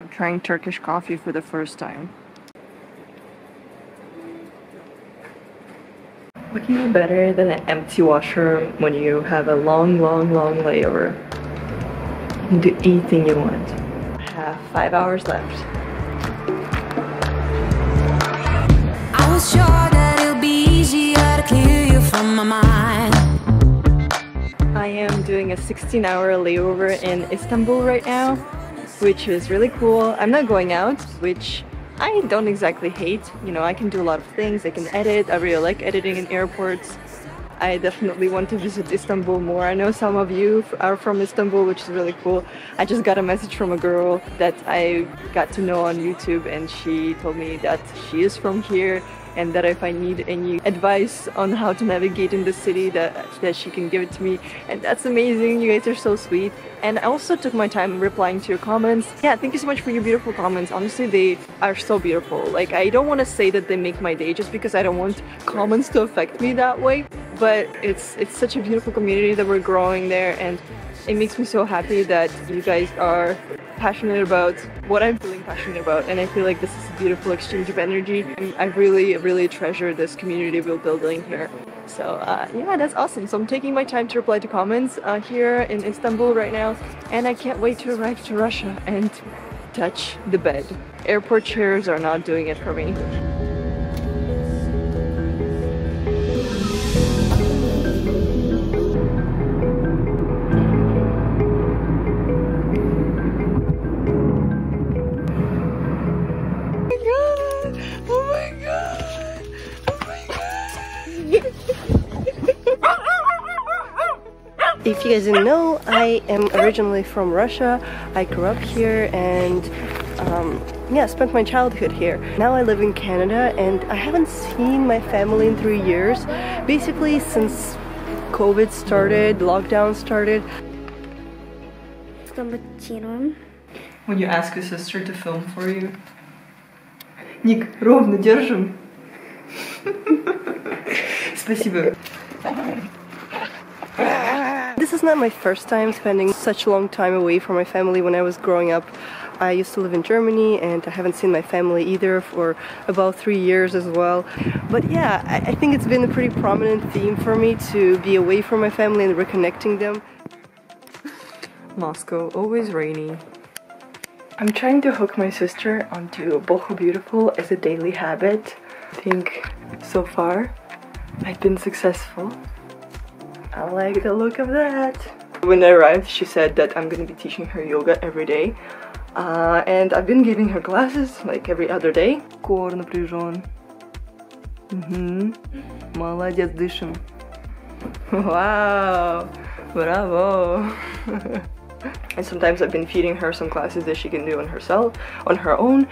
I'm trying Turkish coffee for the first time. What can be better than an empty washroom when you have a long layover? You can do anything you want. I have 5 hours left. I was sure that it'll be easier to clear you from my mind. I am doing a 16-hour layover in Istanbul right now, which is really cool. I'm not going out, which I don't exactly hate. You know, I can do a lot of things. I can edit. I really like editing in airports. I definitely want to visit Istanbul more. I know some of you are from Istanbul, which is really cool. I just got a message from a girl that I got to know on YouTube, and she told me that she is from here and that if I need any advice on how to navigate in the city, that she can give it to me. And that's amazing. You guys are so sweet. And I also took my time replying to your comments. Yeah, thank you so much for your beautiful comments. Honestly, they are so beautiful. Like, I don't want to say that they make my day just because I don't want comments to affect me that way. But it's such a beautiful community that we're growing there, and it makes me so happy that you guys are passionate about what I'm feeling passionate about, and I feel like this is a beautiful exchange of energy. And I really treasure this community we're building here. So yeah, that's awesome. So I'm taking my time to reply to comments here in Istanbul right now, and I can't wait to arrive to Russia and touch the bed. Airport chairs are not doing it for me. If you guys didn't know, I am originally from Russia. I grew up here and yeah, spent my childhood here. Now I live in Canada and I haven't seen my family in 3 years. Basically since COVID started, lockdown started. When you ask your sister to film for you. Ник, ровно держим. Спасибо. This is not my first time spending such a long time away from my family. When I was growing up, I used to live in Germany and I haven't seen my family either for about 3 years as well. But yeah, I think it's been a pretty prominent theme for me to be away from my family and reconnecting them. Moscow, always rainy. I'm trying to hook my sister onto Boho Beautiful as a daily habit. I think so far I've been successful. I like the look of that. When I arrived, she said that I'm gonna be teaching her yoga every day. And I've been giving her classes like every other day. Кор напряжен. Молодец, дышим. Wow, bravo. And sometimes I've been feeding her some classes that she can do on herself, on her own,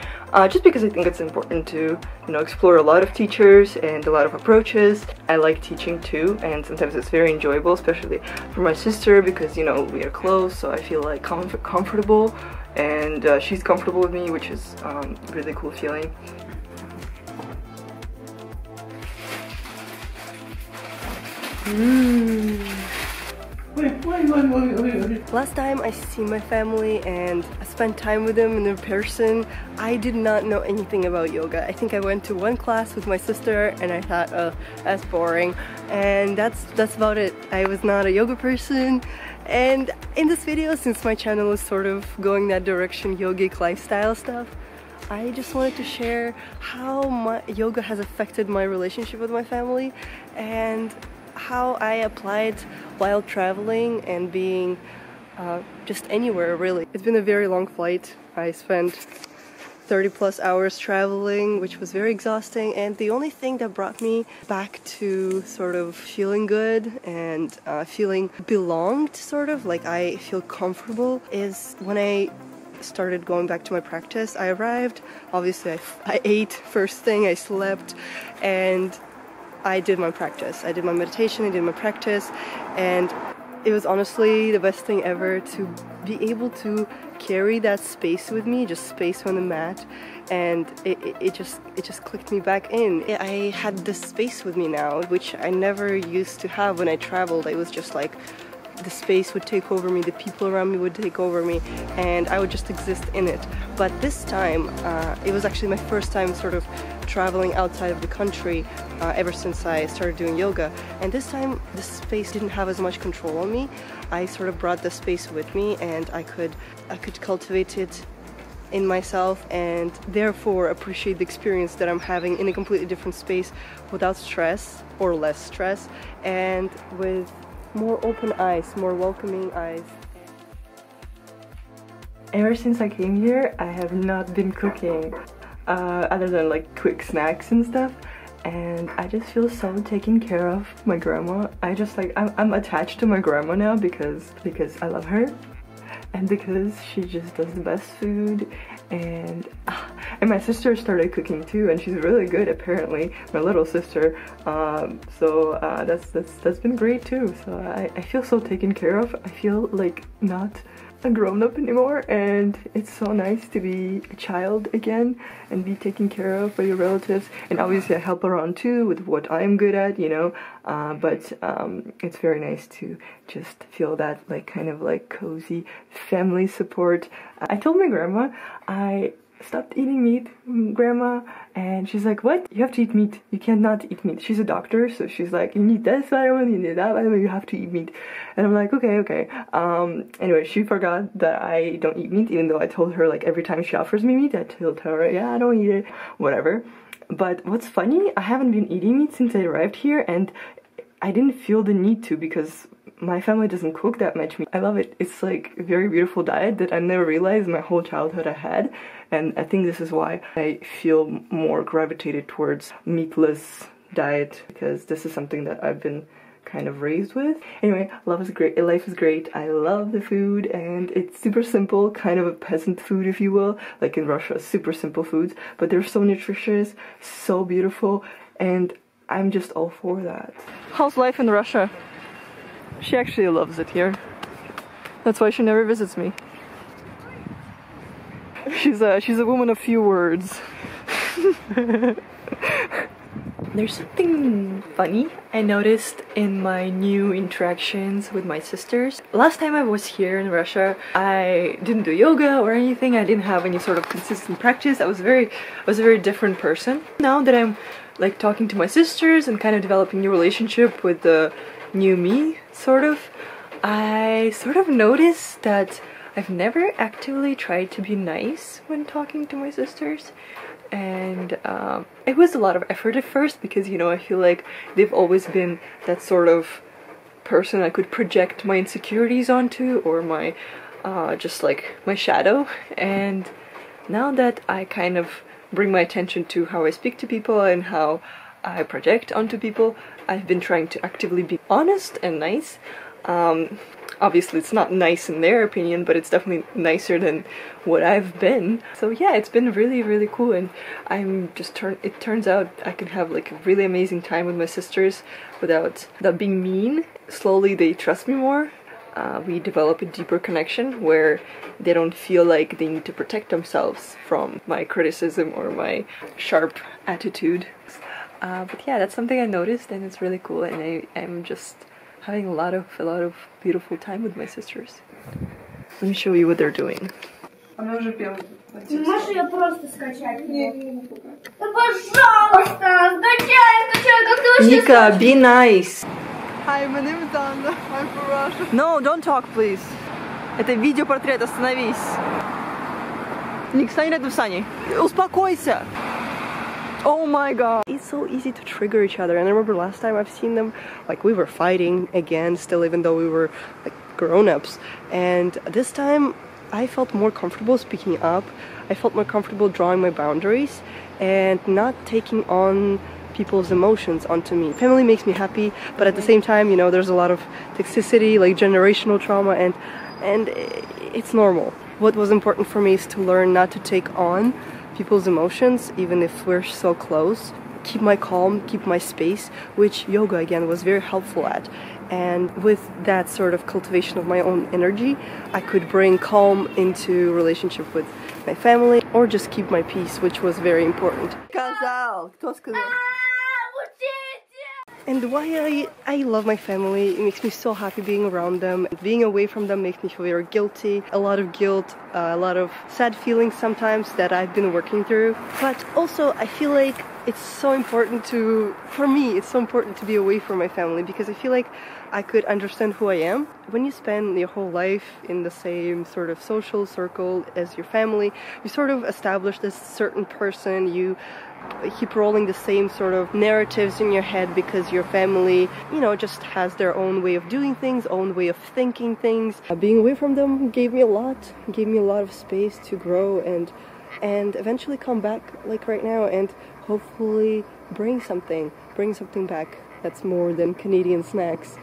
just because I think it's important to, you know, explore a lot of teachers and a lot of approaches. I like teaching too, and sometimes it's very enjoyable, especially for my sister, because, you know, we are close, so I feel like comfortable, and she's comfortable with me, which is a really cool feeling. Last time I seen my family and I spent time with them in person, I did not know anything about yoga. I think I went to one class with my sister and I thought, oh, that's boring. And that's about it. I was not a yoga person. And in this video, since my channel is sort of going that direction, yogic lifestyle stuff, I just wanted to share how yoga has affected my relationship with my family and how I applied while traveling and being just anywhere, really. It's been a very long flight. I spent 30+ hours traveling, which was very exhausting, and the only thing that brought me back to sort of feeling good and feeling belonged, sort of like I feel comfortable, is when I started going back to my practice. I arrived, obviously I ate first thing, I slept, and I did my practice. I did my meditation, I did my practice, and it was honestly the best thing ever to be able to carry that space with me, just space on the mat, and it just clicked me back in. I had this space with me now, which I never used to have when I traveled. It was just like the space would take over me, the people around me would take over me, and I would just exist in it. But this time, it was actually my first time sort of traveling outside of the country ever since I started doing yoga. And this time, the space didn't have as much control on me. I sort of brought the space with me, and I could cultivate it in myself and therefore appreciate the experience that I'm having in a completely different space without stress or less stress and with more open eyes, more welcoming eyes. Ever since I came here, I have not been cooking other than like quick snacks and stuff, and I just feel so taken care of. My grandma, I'm attached to my grandma now because I love her. And because she just does the best food, and my sister started cooking too, and she's really good apparently, my little sister. So that's been great too. So I feel so taken care of. I feel like not a grown-up anymore, and it's so nice to be a child again and be taken care of by your relatives. And obviously I help around too with what I'm good at, you know, but it's very nice to just feel that like kind of like cozy family support. I told my grandma I stopped eating meat, grandma, and she's like, what? You have to eat meat. You cannot eat meat. She's a doctor, so she's like, you need this vitamin, you need that vitamin, you have to eat meat. And I'm like, okay. Anyway, she forgot that I don't eat meat, even though I told her like every time she offers me meat, I told her, yeah, I don't eat it, whatever. But what's funny, I haven't been eating meat since I arrived here, and I didn't feel the need to because my family doesn't cook that much meat. I love it. It's like a very beautiful diet that I never realized my whole childhood I had. And I think this is why I feel more gravitated towards meatless diet, because this is something that I've been kind of raised with. Anyway, love is great. Life is great. I love the food, and it's super simple, kind of a peasant food, if you will. Like in Russia, super simple foods, but they're so nutritious, so beautiful, and I'm just all for that. How's life in Russia? She actually loves it here. That's why she never visits me. She's a woman of few words. There's something funny I noticed in my new interactions with my sisters. Last time I was here in Russia, I didn't do yoga or anything. I didn't have any sort of consistent practice. I was a very different person. Now that I'm like talking to my sisters and kind of developing a new relationship with the new me, I sort of noticed that I've never actively tried to be nice when talking to my sisters, and it was a lot of effort at first because, you know, I feel like they've always been that sort of person I could project my insecurities onto, or my just like my shadow. And now that I kind of bring my attention to how I speak to people and how I project onto people, I've been trying to actively be honest and nice. Obviously it's not nice in their opinion, but it's definitely nicer than what I've been. So yeah, it's been really cool, and it turns out I can have like a really amazing time with my sisters without being mean. Slowly they trust me more. We develop a deeper connection where they don't feel like they need to protect themselves from my criticism or my sharp attitude. But yeah, that's something I noticed, and it's really cool, and I'm just having a lot of beautiful time with my sisters. Let me show you what they're doing. Можешь ее просто скачать? Нет. Да пожалуйста, скачай, как ты вообще... Nika, be nice. Hi, my name is Anna. I'm from Russia. No, don't talk, please. Это видеопортрет, остановись. Ник, стань рядом с Аней. Успокойся. Oh my god. It's so easy to trigger each other, and I remember last time I've seen them, like we were fighting again still, even though we were like grown-ups. And this time I felt more comfortable speaking up. I felt more comfortable drawing my boundaries and not taking on people's emotions onto me. Family makes me happy, but at the same time, you know, there's a lot of toxicity, like generational trauma, and it's normal. What was important for me is to learn not to take on people's emotions, even if we're so close. Keep my calm, keep my space, which yoga again was very helpful at. And with that sort of cultivation of my own energy, I could bring calm into relationship with my family, or just keep my peace, which was very important. Сказал, кто сказал? and why I love my family. It makes me so happy being around them. Being away from them makes me feel very guilty. A lot of guilt, a lot of sad feelings sometimes that I've been working through. But also I feel like it's so important for me, it's so important to be away from my family because I feel like I could understand who I am. When you spend your whole life in the same sort of social circle as your family, you sort of establish this certain person, you keep rolling the same sort of narratives in your head because your family, you know, just has their own way of doing things, own way of thinking things. Being away from them gave me a lot of space to grow and eventually come back like right now and hopefully bring something back that's more than Canadian snacks.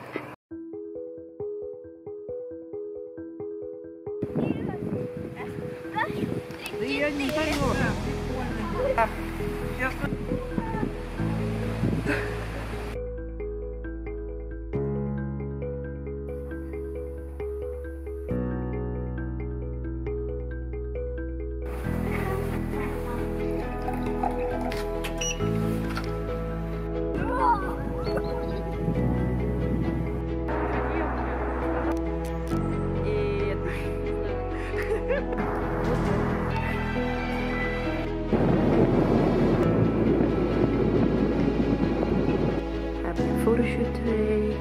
Having a photo shoot today.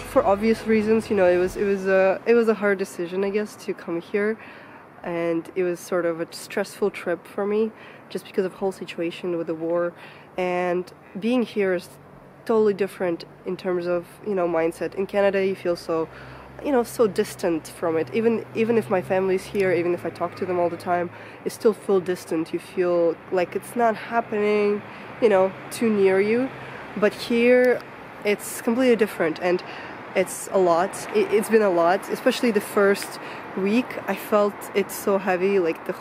For obvious reasons, you know, it was a hard decision, I guess, to come here, and it was sort of a stressful trip for me, just because of the whole situation with the war, and being here is totally different in terms of, you know, mindset. In Canada, you feel so, you know, so distant from it. Even if my family's here, even if I talk to them all the time, you still feel distant. You feel like it's not happening, you know, too near you. But here, it's completely different, and it's a lot. It's been a lot, especially the first week. I felt it so heavy, like the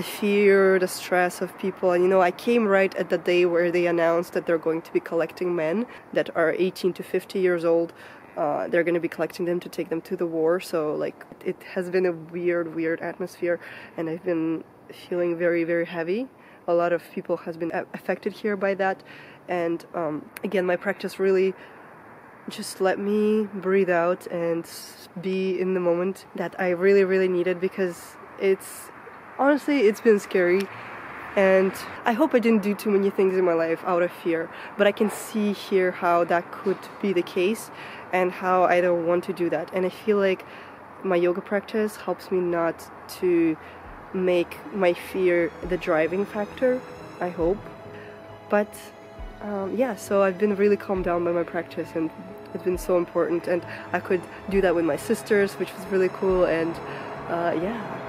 fear, the stress of people. And you know, I came right at the day where they announced that they're going to be collecting men that are 18 to 50 years old. They're going to be collecting them to take them to the war. So like, it has been a weird atmosphere, and I've been feeling very, very heavy. A lot of people has been affected here by that. And again, my practice really just let me breathe out and be in the moment that I really needed, because honestly it's been scary, and I hope I didn't do too many things in my life out of fear, but I can see here how that could be the case and how I don't want to do that. And I feel like my yoga practice helps me not to make my fear the driving factor, I hope. But yeah, so I've been really calmed down by my practice, and it's been so important, and I could do that with my sisters, which was really cool. And yeah.